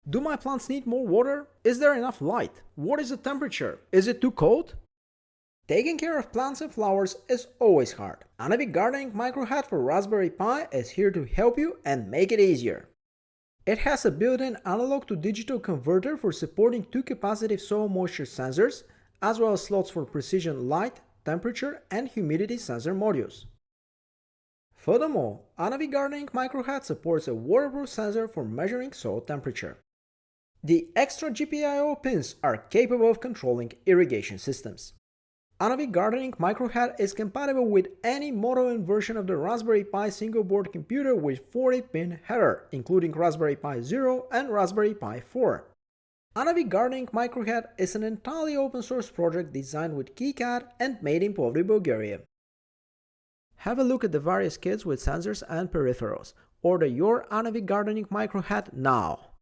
Do my plants need more water? Is there enough light? What is the temperature? Is it too cold? Taking care of plants and flowers is always hard. ANAVI Gardening Micro Hat for Raspberry Pi is here to help you and make it easier. It has a built-in analog to digital converter for supporting 2 capacitive soil moisture sensors, as well as slots for precision light, temperature, and humidity sensor modules. Furthermore, ANAVI Gardening Micro Hat supports a waterproof sensor for measuring soil temperature. The extra GPIO pins are capable of controlling irrigation systems. ANAVI Gardening Micro Hat is compatible with any model and version of the Raspberry Pi single-board computer with 40-pin header, including Raspberry Pi 0 and Raspberry Pi 4. ANAVI Gardening Micro Hat is an entirely open-source project designed with KiCad and made in Plovdiv, Bulgaria. Have a look at the various kits with sensors and peripherals. Order your ANAVI Gardening Micro Hat now!